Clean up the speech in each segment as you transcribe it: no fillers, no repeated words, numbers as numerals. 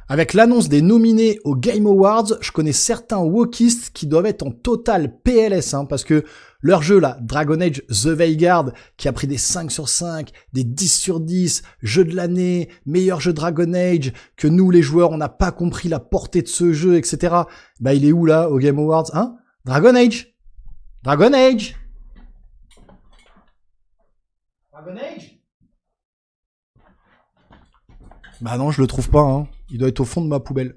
Avec l'annonce des nominés aux Game Awards, je connais certains wokistes qui doivent être en total PLS, parce que leur jeu là, Dragon Age The Vanguard, qui a pris des 5 sur 5, des 10 sur 10, jeu de l'année, meilleur jeu Dragon Age, que nous les joueurs on n'a pas compris la portée de ce jeu, etc. Bah il est où là, aux Game Awards, Dragon Age Dragon Age Dragon Age Bah non, je le trouve pas, Il doit être au fond de ma poubelle.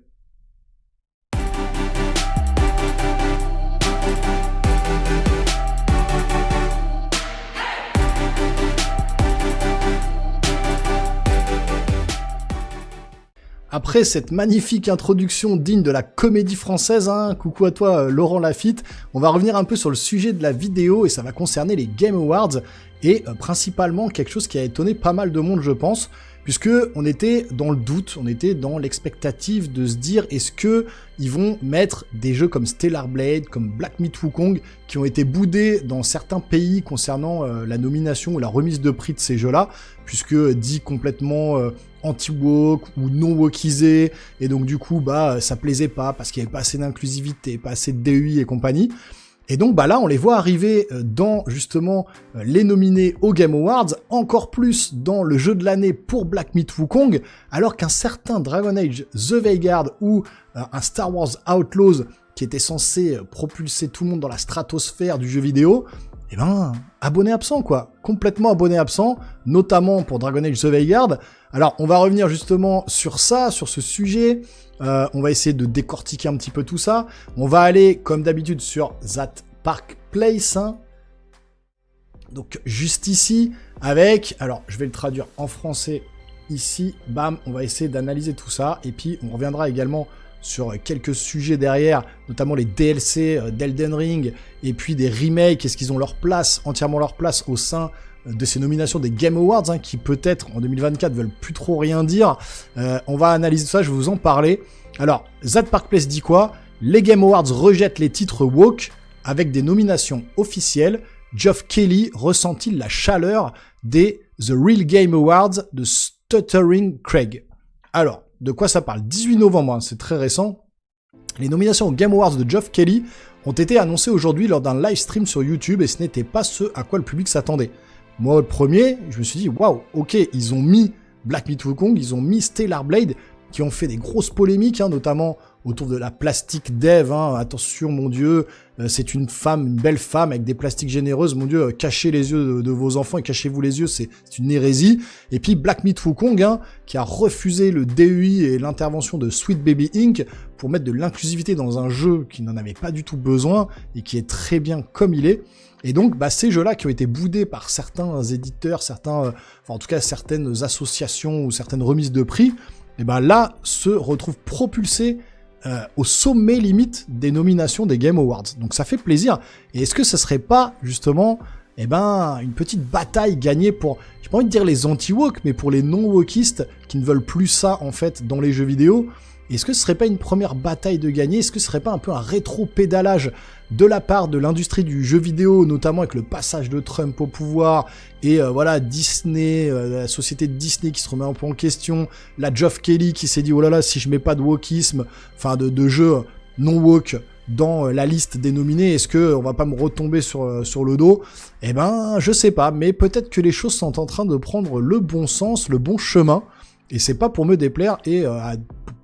Après cette magnifique introduction digne de la comédie française, coucou à toi Laurent Lafitte, on va revenir un peu sur le sujet de la vidéo et ça va concerner les Game Awards et principalement quelque chose qui a étonné pas mal de monde je pense, puisque on était dans le doute, on était dans l'expectative de se dire est-ce que ils vont mettre des jeux comme Stellar Blade, comme Black Myth Wukong, qui ont été boudés dans certains pays concernant la nomination ou la remise de prix de ces jeux-là, puisque dit complètement anti-woke ou non-wokisé, et donc du coup ça plaisait pas parce qu'il y avait pas assez d'inclusivité, pas assez de DEI et compagnie. Et donc là, on les voit arriver dans, justement, les nominés aux Game Awards, encore plus dans le jeu de l'année pour Black Myth Wukong, alors qu'un certain Dragon Age The Vanguard ou un Star Wars Outlaws, qui était censé propulser tout le monde dans la stratosphère du jeu vidéo, abonné absent, quoi. Complètement abonné absent, notamment pour Dragon Age The Vanguard. Alors, on va revenir justement sur ça, sur ce sujet. On va essayer de décortiquer un petit peu tout ça. On va aller, comme d'habitude, sur That Park Place. Donc, juste ici, avec... Alors, je vais le traduire en français ici. Bam, on va essayer d'analyser tout ça. Et puis, on reviendra également sur quelques sujets derrière, notamment les DLC d'Elden Ring, et puis des remakes, est-ce qu'ils ont leur place, entièrement leur place au sein de ces nominations des Game Awards, qui peut-être en 2024 veulent plus trop rien dire. On va analyser tout ça, je vais vous en parler. Alors, That Park Place dit quoi? Les Game Awards rejettent les titres woke avec des nominations officielles. Geoff Keighley ressent-il la chaleur des The Real Game Awards de Stuttering Craig? Alors, de quoi ça parle? 18 novembre, c'est très récent. Les nominations aux Game Awards de Geoff Keighley ont été annoncées aujourd'hui lors d'un live stream sur YouTube et ce n'était pas ce à quoi le public s'attendait. Moi, le premier, je me suis dit, waouh, ok, ils ont mis Black Myth Wukong, ils ont mis Stellar Blade, qui ont fait des grosses polémiques, notamment autour de la plastique dev, attention, mon Dieu, c'est une femme, une belle femme avec des plastiques généreuses, mon Dieu, cachez les yeux de vos enfants et cachez-vous les yeux, c'est une hérésie. Et puis Black Myth Wukong, qui a refusé le DEI et l'intervention de Sweet Baby Inc. pour mettre de l'inclusivité dans un jeu qui n'en avait pas du tout besoin et qui est très bien comme il est. Et donc, ces jeux-là qui ont été boudés par certains éditeurs, en tout cas certaines associations ou certaines remises de prix, et là se retrouvent propulsés au sommet limite des nominations des Game Awards. Donc ça fait plaisir. Et est-ce que ce serait pas justement une petite bataille gagnée pour, j'ai pas envie de dire les anti-woke, mais pour les non-wokistes qui ne veulent plus ça en fait dans les jeux vidéo? Est-ce que ce serait pas une première bataille de gagner? Est-ce que ce serait pas un peu un rétro-pédalage de la part de l'industrie du jeu vidéo, notamment avec le passage de Trump au pouvoir, et Disney, la société de Disney qui se remet un peu en question, la Geoff Keighley qui s'est dit oh là là, si je mets pas de wokisme, de jeux non-woke dans la liste des nominés, est-ce que on va pas me retomber sur le dos? Je sais pas, mais peut-être que les choses sont en train de prendre le bon sens, le bon chemin, et c'est pas pour me déplaire, et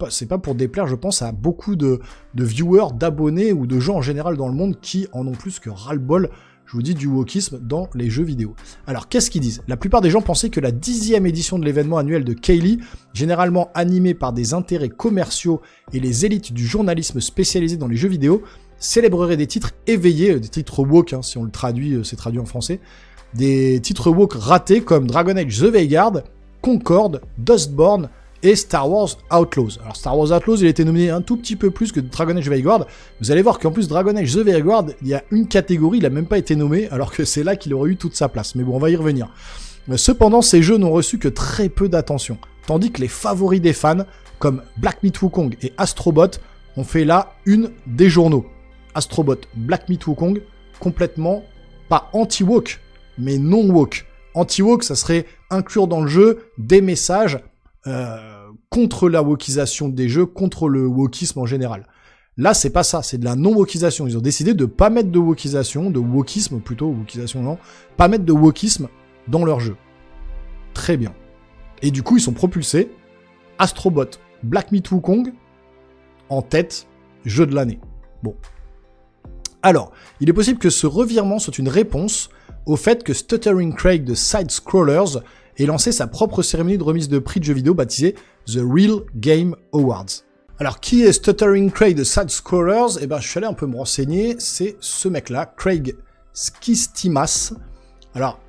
c'est pas pour déplaire, je pense, à beaucoup de viewers, d'abonnés ou de gens en général dans le monde qui en ont plus que ras-le-bol, je vous dis, du wokisme dans les jeux vidéo. Alors, qu'est-ce qu'ils disent? La plupart des gens pensaient que la 10e édition de l'événement annuel de Keighley, généralement animée par des intérêts commerciaux et les élites du journalisme spécialisé dans les jeux vidéo, célébrerait des titres éveillés, des titres woke, si on le traduit, c'est traduit en français, des titres woke ratés comme Dragon Age The Vanguard, Concorde, Dustborn, et Star Wars Outlaws. Alors Star Wars Outlaws, il a été nominé un tout petit peu plus que Dragon Age Vanguard. Vous allez voir qu'en plus Dragon Age The Vanguard, il y a une catégorie, il a même pas été nommé, alors que c'est là qu'il aurait eu toute sa place. Mais bon, on va y revenir. Cependant, ces jeux n'ont reçu que très peu d'attention, tandis que les favoris des fans, comme Black Myth Wukong et Astrobot, ont fait la une des journaux. Astrobot, Black Myth Wukong, complètement, pas anti-woke, mais non-woke. Anti-woke, ça serait inclure dans le jeu des messages contre la wokisation des jeux, contre le wokisme en général. Là, c'est pas ça, c'est de la non-wokisation. Ils ont décidé de pas mettre de wokisation, de wokisme plutôt, wokisation non, pas mettre de wokisme dans leur jeu. Très bien. Et du coup, ils sont propulsés. Astrobot, Black Myth Wukong, en tête, jeu de l'année. Bon. Alors, il est possible que ce revirement soit une réponse au fait que Stuttering Craig de Side Scrollers ait lancé sa propre cérémonie de remise de prix de jeux vidéo baptisée The Real Game Awards. Alors, qui est Stuttering Craig de Side Scrollers ? Eh ben, je suis allé un peu me renseigner, c'est ce mec-là, Craig Skistimas. Alors,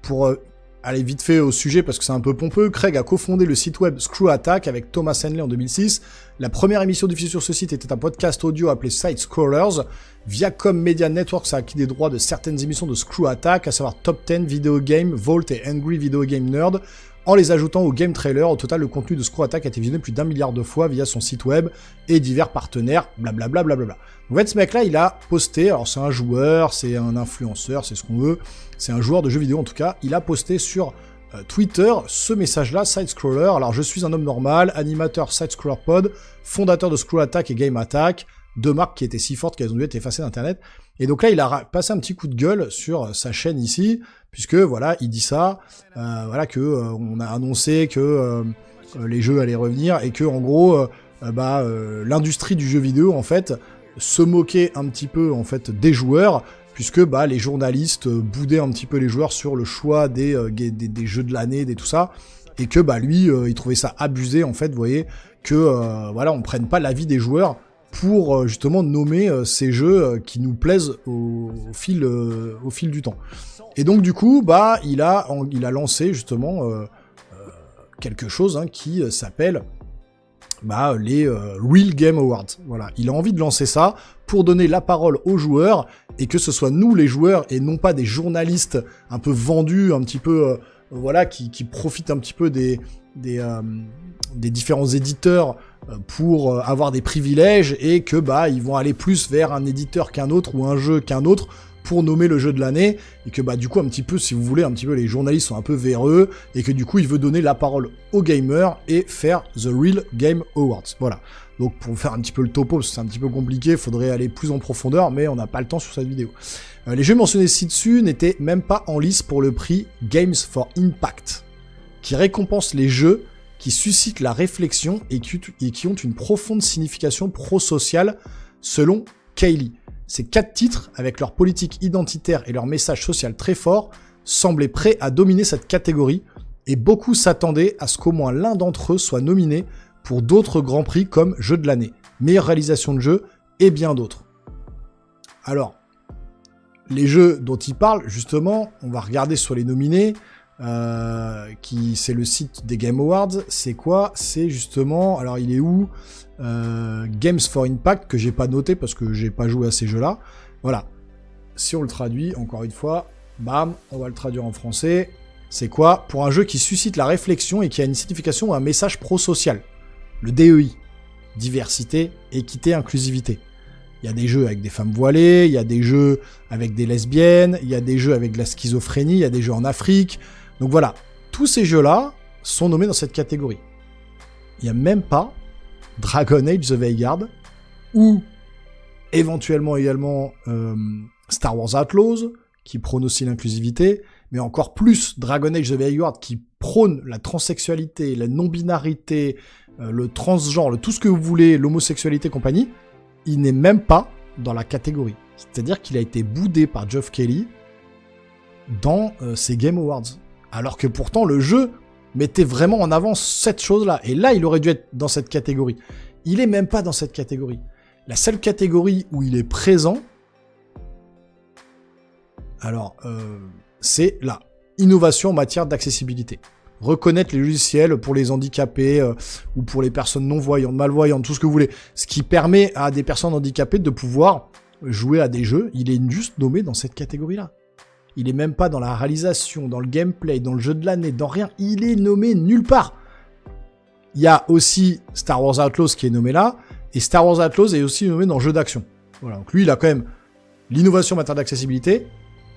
pour aller vite fait au sujet, parce que c'est un peu pompeux, Craig a cofondé le site web Screw Attack avec Thomas Henley en 2006. La première émission diffusée sur ce site était un podcast audio appelé Side Scrollers. Viacom Media Networks a acquis des droits de certaines émissions de Screw Attack, à savoir Top 10, Video Game, Vault et Angry Video Game Nerd. En les ajoutant au Game Trailer, au total, le contenu de Screw Attack a été visionné plus d'1 milliard de fois via son site web et divers partenaires, blablabla. Blablabla. En fait, ce mec-là, il a posté, alors c'est un joueur, c'est un influenceur, c'est ce qu'on veut, c'est un joueur de jeux vidéo en tout cas, il a posté sur Twitter ce message-là, Side-Scroller. Alors, je suis un homme normal, animateur Side-Scroller Pod, fondateur de Screw Attack et Game Attack, deux marques qui étaient si fortes qu'elles ont dû être effacées d'Internet. Et donc là, il a passé un petit coup de gueule sur sa chaîne ici, puisque voilà, il dit ça, voilà que on a annoncé que les jeux allaient revenir et que en gros, l'industrie du jeu vidéo en fait se moquait un petit peu en fait des joueurs, puisque les journalistes boudaient un petit peu les joueurs sur le choix des jeux de l'année, des tout ça, et que lui, il trouvait ça abusé en fait, vous voyez, que on prenne pas l'avis des joueurs pour justement nommer ces jeux qui nous plaisent au fil du temps. Et donc du coup, il a lancé justement quelque chose qui s'appelle les Real Game Awards. Voilà, il a envie de lancer ça pour donner la parole aux joueurs et que ce soit nous les joueurs et non pas des journalistes un peu vendus, un petit peu qui profitent un petit peu des différents éditeurs pour avoir des privilèges et que ils vont aller plus vers un éditeur qu'un autre ou un jeu qu'un autre pour nommer le jeu de l'année, et que du coup un petit peu, si vous voulez, un petit peu les journalistes sont un peu véreux, et que du coup il veut donner la parole aux gamers et faire The Real Game Awards. Voilà. Donc pour faire un petit peu le topo, parce que c'est un petit peu compliqué, faudrait aller plus en profondeur, mais on n'a pas le temps sur cette vidéo. Les jeux mentionnés ci-dessus n'étaient même pas en lice pour le prix Games for Impact, qui récompense les jeux qui suscitent la réflexion et qui ont une profonde signification pro-sociale, selon Kaylee. Ces 4 titres, avec leur politique identitaire et leur message social très fort, semblaient prêts à dominer cette catégorie, et beaucoup s'attendaient à ce qu'au moins l'un d'entre eux soit nominé pour d'autres grands prix comme Jeu de l'année, meilleure réalisation de jeu, et bien d'autres. Alors, les jeux dont il parle, justement, on va regarder sur les nominés, c'est le site des Game Awards, c'est quoi ? C'est justement, alors il est où ? Games for Impact, que j'ai pas noté parce que j'ai pas joué à ces jeux-là. Voilà. Si on le traduit, encore une fois, bam, on va le traduire en français. C'est quoi ? Pour un jeu qui suscite la réflexion et qui a une signification ou un message pro-social. Le DEI. Diversité, équité, inclusivité. Il y a des jeux avec des femmes voilées, il y a des jeux avec des lesbiennes, il y a des jeux avec de la schizophrénie, il y a des jeux en Afrique. Donc voilà, tous ces jeux-là sont nommés dans cette catégorie. Il n'y a même pas Dragon Age The Vanguard, ou éventuellement également Star Wars Outlaws, qui prône aussi l'inclusivité, mais encore plus Dragon Age The Vanguard, qui prône la transsexualité, la non-binarité, le transgenre, tout ce que vous voulez, l'homosexualité et compagnie. Il n'est même pas dans la catégorie. C'est-à-dire qu'il a été boudé par Geoff Keighley dans ces Game Awards. Alors que pourtant, le jeu mettait vraiment en avant cette chose-là. Et là, il aurait dû être dans cette catégorie. Il est même pas dans cette catégorie. La seule catégorie où il est présent, alors, c'est la innovation en matière d'accessibilité. Reconnaître les logiciels pour les handicapés ou pour les personnes non-voyantes, malvoyantes, tout ce que vous voulez. Ce qui permet à des personnes handicapées de pouvoir jouer à des jeux. Il est juste nommé dans cette catégorie-là. Il est même pas dans la réalisation, dans le gameplay, dans le jeu de l'année, dans rien. Il est nommé nulle part. Il y a aussi Star Wars Outlaws qui est nommé là, et Star Wars Outlaws est aussi nommé dans jeu d'action. Voilà, donc lui, il a quand même l'innovation en matière d'accessibilité,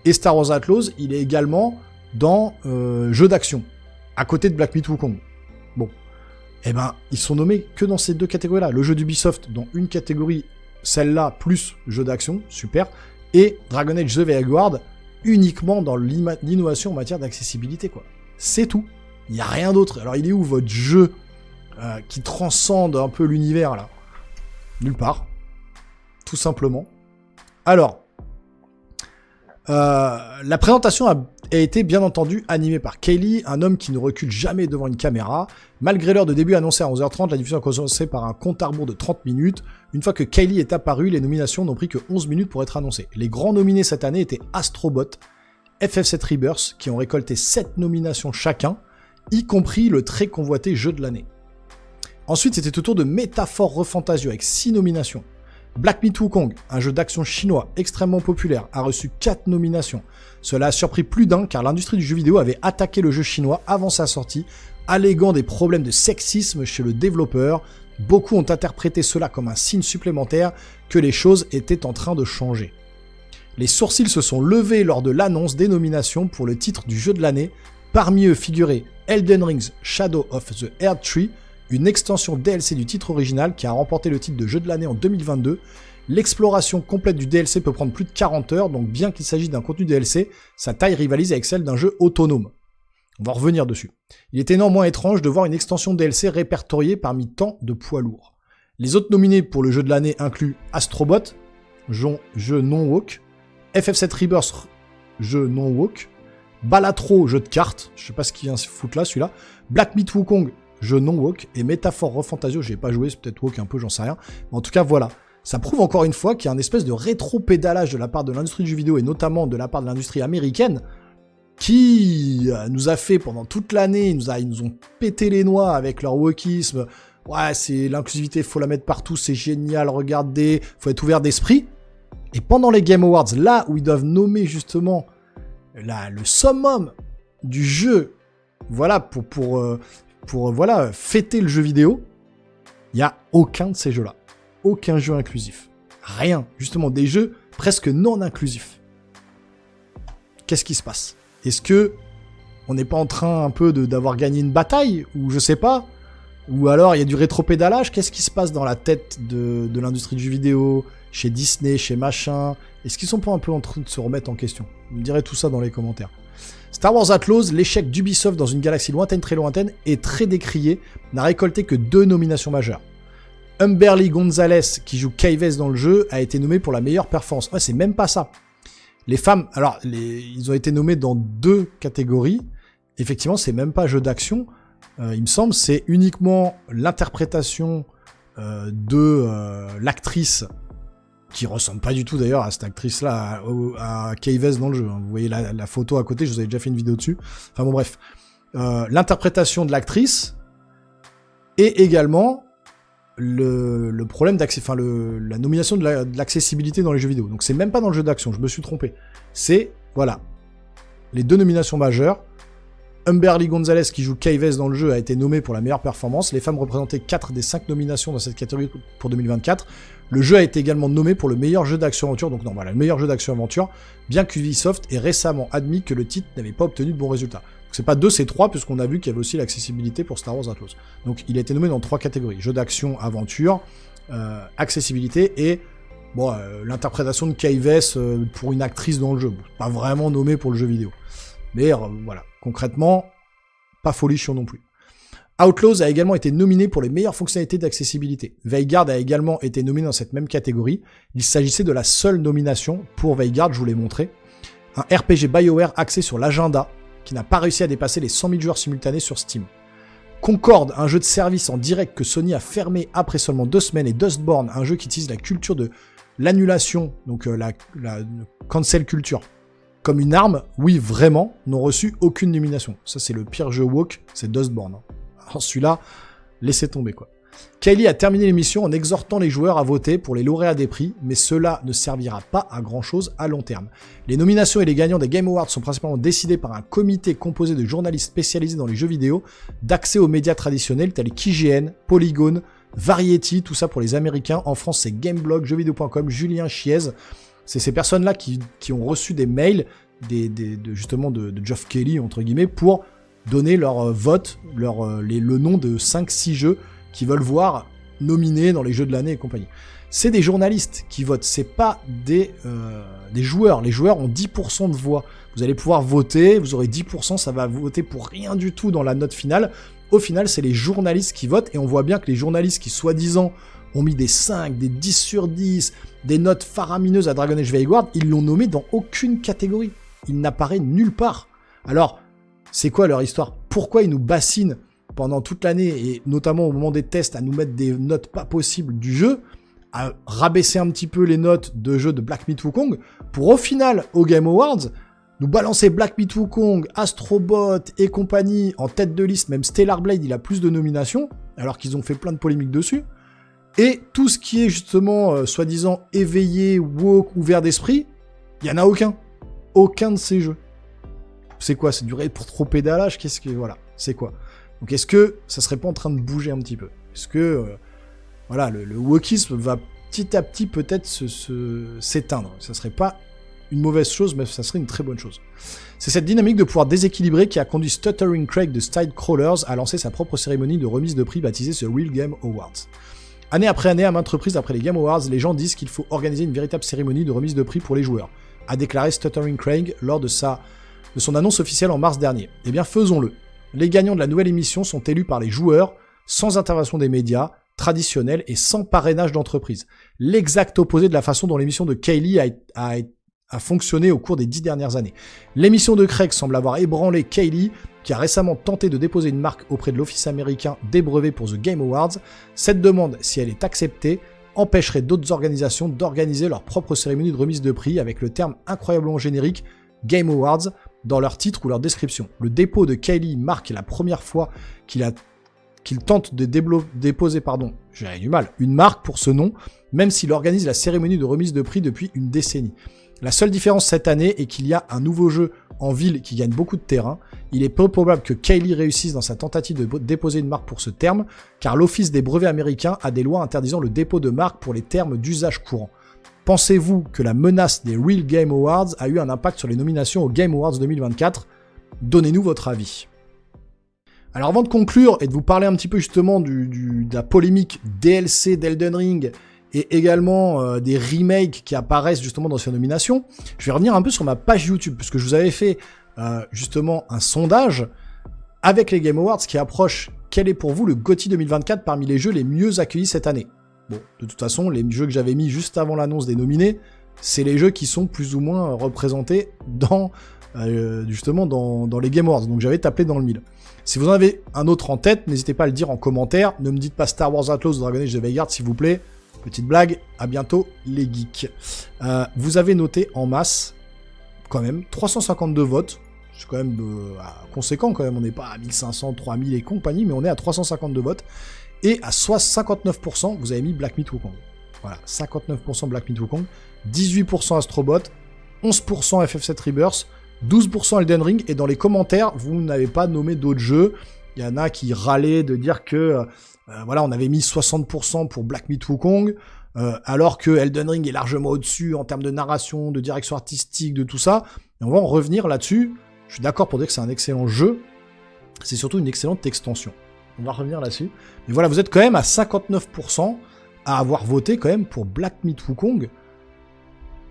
et Star Wars Outlaws, il est également dans jeu d'action, à côté de Black Myth Wukong. Bon. eh ben, ils sont nommés que dans ces 2 catégories-là. Le jeu d'Ubisoft dans une catégorie, celle-là, plus jeu d'action, super, et Dragon Age The Vanguard uniquement dans l'innovation en matière d'accessibilité, quoi. C'est tout. Il n'y a rien d'autre. Alors, il est où votre jeu qui transcende un peu l'univers, là? Nulle part. Tout simplement. Alors, la présentation a été bien entendu animée par Kaylee, un homme qui ne recule jamais devant une caméra. Malgré l'heure de début annoncée à 11h30, la diffusion a commencé par un compte à rebours de 30 minutes. Une fois que Kaylee est apparue, les nominations n'ont pris que 11 minutes pour être annoncées. Les grands nominés cette année étaient Astrobot, FF7 Rebirth, qui ont récolté 7 nominations chacun, y compris le très convoité jeu de l'année. Ensuite, c'était au tour de Métaphore Refantasio avec 6 nominations. Black Myth Wukong, un jeu d'action chinois extrêmement populaire, a reçu 4 nominations. Cela a surpris plus d'un car l'industrie du jeu vidéo avait attaqué le jeu chinois avant sa sortie, alléguant des problèmes de sexisme chez le développeur. Beaucoup ont interprété cela comme un signe supplémentaire que les choses étaient en train de changer. Les sourcils se sont levés lors de l'annonce des nominations pour le titre du jeu de l'année. Parmi eux figuraient Elden Ring's Shadow of the Erdtree, une extension DLC du titre original qui a remporté le titre de jeu de l'année en 2022. L'exploration complète du DLC peut prendre plus de 40 heures, donc bien qu'il s'agisse d'un contenu DLC, sa taille rivalise avec celle d'un jeu autonome. On va revenir dessus. Il était néanmoins étrange de voir une extension DLC répertoriée parmi tant de poids lourds. Les autres nominés pour le jeu de l'année incluent Astrobot, jeu non-woke, FF7 Rebirth, jeu non-woke, Balatro, jeu de cartes, je sais pas ce qu'il vient se foutre là, celui-là, Black Myth Wukong, jeu non-woke, et Métaphore Refantasio, j'ai pas joué, c'est peut-être woke un peu, j'en sais rien. Mais en tout cas, voilà. Ça prouve encore une fois qu'il y a un espèce de rétro-pédalage de la part de l'industrie du jeu vidéo, et notamment de la part de l'industrie américaine, qui nous a fait pendant toute l'année, ils nous ont pété les noix avec leur wokisme. Ouais, c'est l'inclusivité, faut la mettre partout, c'est génial, regardez, faut être ouvert d'esprit. Et pendant les Game Awards, là où ils doivent nommer justement le summum du jeu, voilà, pour voilà, fêter le jeu vidéo, il n'y a aucun de ces jeux-là. Aucun jeu inclusif. Rien. Justement, des jeux presque non inclusifs. Qu'est-ce qui se passe? Est-ce que on n'est pas en train un peu d'avoir gagné une bataille? Ou je sais pas? Ou alors il y a du rétropédalage? Qu'est-ce qui se passe dans la tête de l'industrie du jeu vidéo? Chez Disney, chez machin? Est-ce qu'ils sont pas un peu en train de se remettre en question? Vous me direz tout ça dans les commentaires. Star Wars Outlaws, l'échec d'Ubisoft dans une galaxie lointaine, très lointaine, et très décrié, n'a récolté que 2 nominations majeures. Humberly Gonzalez, qui joue Kayvess dans le jeu, a été nommé pour la meilleure performance. Ouais, c'est même pas ça. Les femmes, alors, ils ont été nommés dans 2 catégories. Effectivement, c'est même pas jeu d'action. Il me semble, c'est uniquement l'interprétation de l'actrice, qui ressemble pas du tout d'ailleurs à cette actrice-là, à Kayvess dans le jeu. Vous voyez la photo à côté, je vous avais déjà fait une vidéo dessus. Enfin bon, bref. L'interprétation de l'actrice et également le problème d'accès, enfin la nomination de l'accessibilité dans les jeux vidéo. Donc c'est même pas dans le jeu d'action, je me suis trompé. C'est, voilà, les 2 nominations majeures. Humberly Gonzalez, qui joue Kayvess dans le jeu, a été nommée pour la meilleure performance. Les femmes représentaient 4 des 5 nominations dans cette catégorie pour 2024. Le jeu a été également nommé pour le meilleur jeu d'action-aventure, donc non, voilà, le meilleur jeu d'action-aventure, bien qu'Ubisoft ait récemment admis que le titre n'avait pas obtenu de bons résultats. Donc c'est pas 2, c'est 3, puisqu'on a vu qu'il y avait aussi l'accessibilité pour Star Wars Outlaws. Donc il a été nommé dans 3 catégories: jeu d'action-aventure, accessibilité et bon, l'interprétation de Kayvess pour une actrice dans le jeu. Bon, pas vraiment nommé pour le jeu vidéo. Mais voilà, concrètement, pas folichon non plus. Outlaws a également été nominé pour les meilleures fonctionnalités d'accessibilité. Vanguard a également été nominé dans cette même catégorie. Il s'agissait de la seule nomination pour Vanguard, je vous l'ai montré. Un RPG BioWare axé sur l'agenda, qui n'a pas réussi à dépasser les 100 000 joueurs simultanés sur Steam. Concorde, un jeu de service en direct que Sony a fermé après seulement 2 semaines, et Dustborn, un jeu qui utilise la culture de l'annulation, donc la cancel culture, comme une arme, oui, vraiment, n'ont reçu aucune nomination. Ça, c'est le pire jeu woke, c'est Dustborn. Alors celui-là, laissez tomber, quoi. Kaylee a terminé l'émission en exhortant les joueurs à voter pour les lauréats des prix, mais cela ne servira pas à grand-chose à long terme. Les nominations et les gagnants des Game Awards sont principalement décidés par un comité composé de journalistes spécialisés dans les jeux vidéo, d'accès aux médias traditionnels tels qu'IGN, Polygon, Variety, tout ça pour les Américains. En France, c'est Gameblog, jeuxvideo.com, Julien Chiez. C'est ces personnes-là qui ont reçu des mails justement de Geoff Keighley, entre guillemets, pour donner leur vote, le nom de 5-6 jeux qu'ils veulent voir nominés dans les jeux de l'année et compagnie. C'est des journalistes qui votent, c'est pas des joueurs. Les joueurs ont 10% de voix. Vous allez pouvoir voter, vous aurez 10%, ça va voter pour rien du tout dans la note finale. Au final, c'est les journalistes qui votent, et on voit bien que les journalistes qui, soi-disant, ont mis des 5, des 10 sur 10, des notes faramineuses à Dragon Age Vanguard, ils l'ont nommé dans aucune catégorie. Il n'apparaît nulle part. Alors, c'est quoi leur histoire? Pourquoi ils nous bassinent pendant toute l'année, et notamment au moment des tests, à nous mettre des notes pas possibles du jeu, à rabaisser un petit peu les notes de jeu de Black Myth Wukong, pour au final, au Game Awards, nous balancer Black Myth Wukong, Astro Bot et compagnie en tête de liste, même Stellar Blade, il a plus de nominations, alors qu'ils ont fait plein de polémiques dessus, et tout ce qui est justement, soi-disant, éveillé, woke, ouvert d'esprit, il y en a aucun. Aucun de ces jeux. C'est quoi? C'est du rétro-pédalage? Qu'est-ce que... Voilà, c'est quoi? Donc est-ce que ça serait pas en train de bouger un petit peu? Est-ce que... voilà, le wokisme va petit à petit peut-être s'éteindre. Ça serait pas une mauvaise chose, mais ça serait une très bonne chose. C'est cette dynamique de pouvoir déséquilibré qui a conduit Stuttering Craig de Sidecrawlers à lancer sa propre cérémonie de remise de prix baptisée The Real Game Awards. Année après année, à maintes reprises après les Game Awards, les gens disent qu'il faut organiser une véritable cérémonie de remise de prix pour les joueurs, a déclaré Stuttering Craig lors de son annonce officielle en mars dernier. Eh bien, faisons-le. Les gagnants de la nouvelle émission sont élus par les joueurs, sans intervention des médias, traditionnels et sans parrainage d'entreprise. L'exact opposé de la façon dont l'émission de Kaylee a fonctionné au cours des 10 dernières années. L'émission de Craig semble avoir ébranlé Kaylee, qui a récemment tenté de déposer une marque auprès de l'Office américain des brevets pour The Game Awards. Cette demande, si elle est acceptée, empêcherait d'autres organisations d'organiser leur propre cérémonie de remise de prix avec le terme incroyablement générique Game Awards dans leur titre ou leur description. Le dépôt de Kaylee marque la première fois qu'il tente de déposer, j'ai du mal, une marque pour ce nom, même s'il organise la cérémonie de remise de prix depuis une décennie. La seule différence cette année est qu'il y a un nouveau jeu en ville qui gagne beaucoup de terrain. Il est peu probable que Kaylee réussisse dans sa tentative de déposer une marque pour ce terme, car l'Office des brevets américains a des lois interdisant le dépôt de marques pour les termes d'usage courant. Pensez-vous que la menace des Real Game Awards a eu un impact sur les nominations aux Game Awards 2024 ? Donnez-nous votre avis. Alors avant de conclure et de vous parler un petit peu justement de la polémique DLC d'Elden Ring et également des remakes qui apparaissent justement dans ces nominations, je vais revenir un peu sur ma page YouTube, puisque je vous avais fait justement un sondage avec les Game Awards qui approche quel est pour vous le GOTY 2024 parmi les jeux les mieux accueillis cette année. Bon, de toute façon, les jeux que j'avais mis juste avant l'annonce des nominés, c'est les jeux qui sont plus ou moins représentés justement dans les Game Awards, donc j'avais tapé dans le mille. Si vous en avez un autre en tête, n'hésitez pas à le dire en commentaire, ne me dites pas Star Wars Outlaws ou Dragon Age Vanguard s'il vous plaît. Petite blague, à bientôt les geeks. Vous avez noté en masse, quand même, 352 votes. C'est quand même conséquent quand même, on n'est pas à 1500, 3000 et compagnie, mais on est à 352 votes. Et à 59%, vous avez mis Black Myth Wukong. Voilà, 59% Black Myth Wukong, 18% Astro Bot, 11% FF7 Rebirth, 12% Elden Ring, et dans les commentaires, vous n'avez pas nommé d'autres jeux. Il y en a qui râlaient de dire que voilà, on avait mis 60% pour Black Myth Wukong, alors que Elden Ring est largement au-dessus en termes de narration, de direction artistique, de tout ça. Et on va en revenir là-dessus. Je suis d'accord pour dire que c'est un excellent jeu. C'est surtout une excellente extension. On va revenir là-dessus. Mais voilà, vous êtes quand même à 59% à avoir voté quand même pour Black Myth Wukong.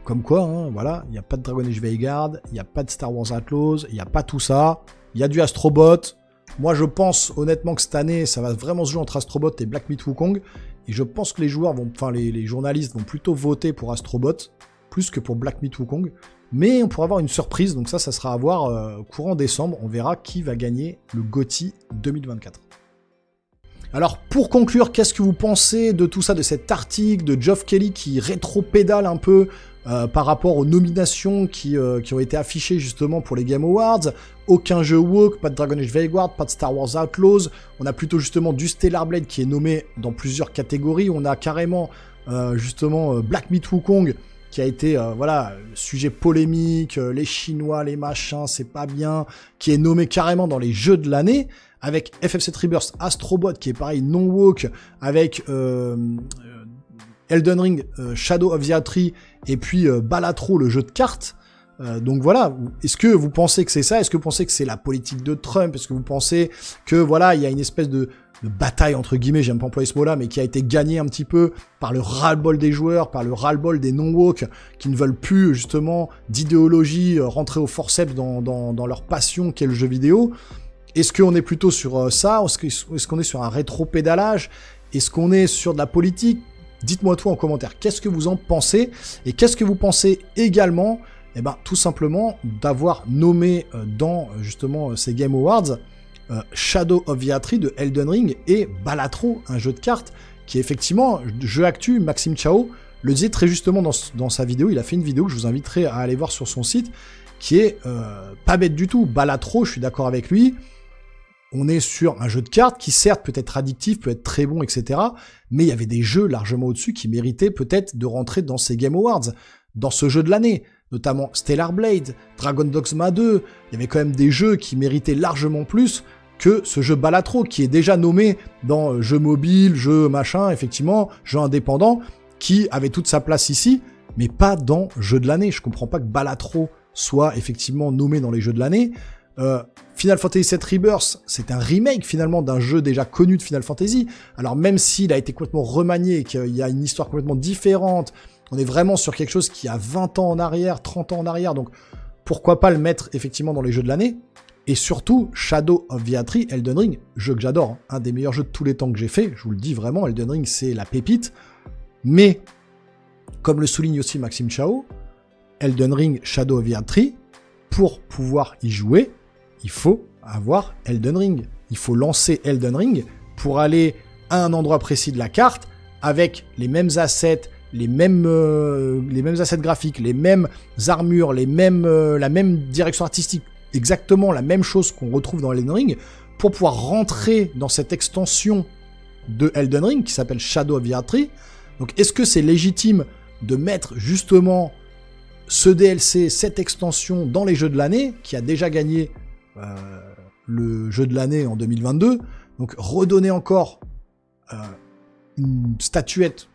Comme quoi, hein, voilà, il n'y a pas de Dragon Age Vanguard, il n'y a pas de Star Wars Outlaws, il n'y a pas tout ça. Il y a du Astro Bot. Moi, je pense honnêtement que cette année, ça va vraiment se jouer entre Astro Bot et Black Myth Wukong. Et je pense que les journalistes vont plutôt voter pour Astro Bot, plus que pour Black Myth Wukong. Mais on pourra avoir une surprise, donc ça sera à voir courant décembre. On verra qui va gagner le GOTY 2024. Alors, pour conclure, qu'est-ce que vous pensez de tout ça, de cet article de Geoff Keighley qui rétro-pédale un peu par rapport aux nominations qui ont été affichées justement pour les Game Awards? Aucun jeu woke, pas de Dragon Age Vanguard, pas de Star Wars Outlaws. On a plutôt justement du Stellar Blade qui est nommé dans plusieurs catégories. On a carrément justement Black Myth Wukong qui a été, sujet polémique, les Chinois, les machins, c'est pas bien, qui est nommé carrément dans les jeux de l'année, avec FF7 Rebirth, Astro Bot, qui est pareil, non-woke, avec Elden Ring, Shadow of the Erdtree, et puis Balatro, le jeu de cartes. Donc voilà, est-ce que vous pensez que c'est ça? Est-ce que vous pensez que c'est la politique de Trump? Est-ce que vous pensez que voilà, il y a une espèce de bataille entre guillemets, j'aime pas employer ce mot-là, mais qui a été gagnée un petit peu par le ras-le-bol des joueurs, par le ras-le-bol des non-woke, qui ne veulent plus justement d'idéologie rentrer au forceps dans leur passion qu'est le jeu vidéo? Est-ce qu'on est plutôt sur ça? Est-ce qu'on est sur un rétro-pédalage? Est-ce qu'on est sur de la politique? Dites-moi tout en commentaire. Qu'est-ce que vous en pensez? Et qu'est-ce que vous pensez également, eh ben, tout simplement, d'avoir nommé dans justement ces Game Awards Shadow of the Tree de Elden Ring et Balatro, un jeu de cartes qui est effectivement jeu actu. Maxime Chao le disait très justement dans sa vidéo. Il a fait une vidéo que je vous inviterai à aller voir sur son site, qui est pas bête du tout. Balatro, je suis d'accord avec lui. On est sur un jeu de cartes qui certes peut être addictif, peut être très bon, etc. Mais il y avait des jeux largement au-dessus qui méritaient peut-être de rentrer dans ces Game Awards, dans ce jeu de l'année, notamment Stellar Blade, Dragon Dogma 2. Il y avait quand même des jeux qui méritaient largement plus que ce jeu Balatro, qui est déjà nommé dans jeu mobile, jeu machin, effectivement, jeu indépendant, qui avait toute sa place ici, mais pas dans jeu de l'année. Je comprends pas que Balatro soit effectivement nommé dans les jeux de l'année. Final Fantasy VII Rebirth, c'est un remake finalement d'un jeu déjà connu de Final Fantasy. Alors même s'il a été complètement remanié, qu'il y a une histoire complètement différente, on est vraiment sur quelque chose qui a 20 ans en arrière, 30 ans en arrière, donc pourquoi pas le mettre effectivement dans les jeux de l'année. Et surtout, Shadow of the Tree, Elden Ring, jeu que j'adore, hein, un des meilleurs jeux de tous les temps que j'ai fait, je vous le dis vraiment, Elden Ring c'est la pépite. Mais, comme le souligne aussi Maxime Chao, Elden Ring, Shadow of the Tree, pour pouvoir y jouer, il faut avoir Elden Ring. Il faut lancer Elden Ring pour aller à un endroit précis de la carte avec les mêmes assets, les mêmes assets graphiques, les mêmes armures, la même direction artistique, exactement la même chose qu'on retrouve dans Elden Ring, pour pouvoir rentrer dans cette extension de Elden Ring qui s'appelle Shadow of the Tree. Donc est-ce que c'est légitime de mettre justement ce DLC, cette extension dans les jeux de l'année, qui a déjà gagné le jeu de l'année en 2022, donc redonner encore une statuette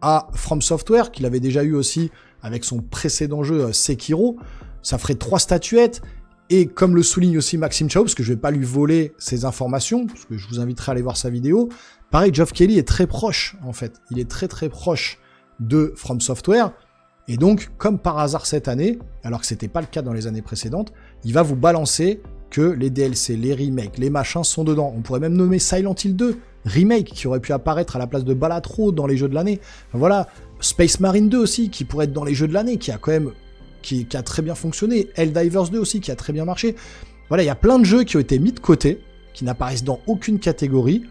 à From Software, qu'il avait déjà eu aussi avec son précédent jeu Sekiro, ça ferait 3 statuettes, et comme le souligne aussi Maxime Chao, parce que je vais pas lui voler ses informations, parce que je vous inviterai à aller voir sa vidéo, pareil, Geoff Keighley est très proche, en fait, il est très très proche de From Software, et donc, comme par hasard cette année, alors que c'était pas le cas dans les années précédentes, il va vous balancer que les DLC, les remakes, les machins sont dedans. On pourrait même nommer Silent Hill 2, remake, qui aurait pu apparaître à la place de Balatro dans les jeux de l'année. Enfin, voilà, Space Marine 2 aussi, qui pourrait être dans les jeux de l'année, qui a quand même, qui a très bien fonctionné. Helldivers 2 aussi, qui a très bien marché. Voilà, il y a plein de jeux qui ont été mis de côté, qui n'apparaissent dans aucune catégorie,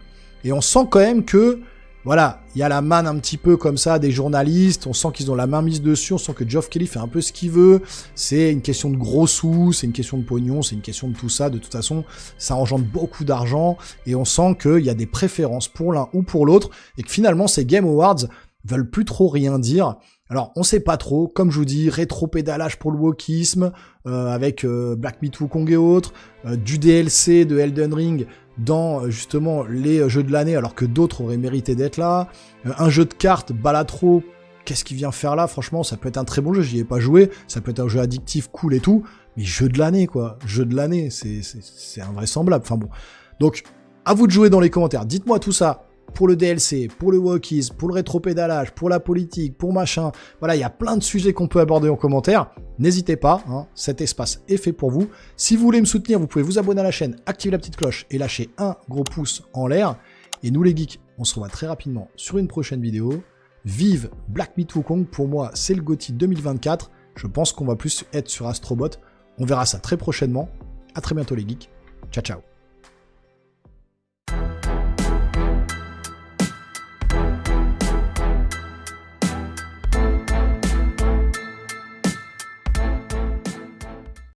et on sent quand même que voilà, il y a la manne un petit peu comme ça des journalistes, on sent qu'ils ont la main mise dessus, on sent que Geoff Keighley fait un peu ce qu'il veut, c'est une question de gros sous, c'est une question de pognon, c'est une question de tout ça, de toute façon, ça engendre beaucoup d'argent, et on sent qu'il y a des préférences pour l'un ou pour l'autre, et que finalement ces Game Awards veulent plus trop rien dire. Alors, on sait pas trop, comme je vous dis, rétro-pédalage pour le wokisme, avec Black Myth Wukong et autres, du DLC de Elden Ring dans justement les jeux de l'année alors que d'autres auraient mérité d'être là, un jeu de cartes, Balatro, qu'est-ce qu'il vient faire là? Franchement, ça peut être un très bon jeu, j'y ai pas joué, ça peut être un jeu addictif, cool et tout, mais jeu de l'année quoi, jeu de l'année, c'est invraisemblable, enfin bon. Donc, à vous de jouer dans les commentaires, dites-moi tout ça, pour le DLC, pour le wokisme, pour le rétro-pédalage, pour la politique, pour machin, voilà, il y a plein de sujets qu'on peut aborder en commentaire, n'hésitez pas, hein, cet espace est fait pour vous. Si vous voulez me soutenir, vous pouvez vous abonner à la chaîne, activer la petite cloche et lâcher un gros pouce en l'air. Et nous les geeks, on se revoit très rapidement sur une prochaine vidéo. Vive Black Myth Wukong, pour moi c'est le GOTY 2024, je pense qu'on va plus être sur Astrobot, on verra ça très prochainement. À très bientôt les geeks, ciao ciao.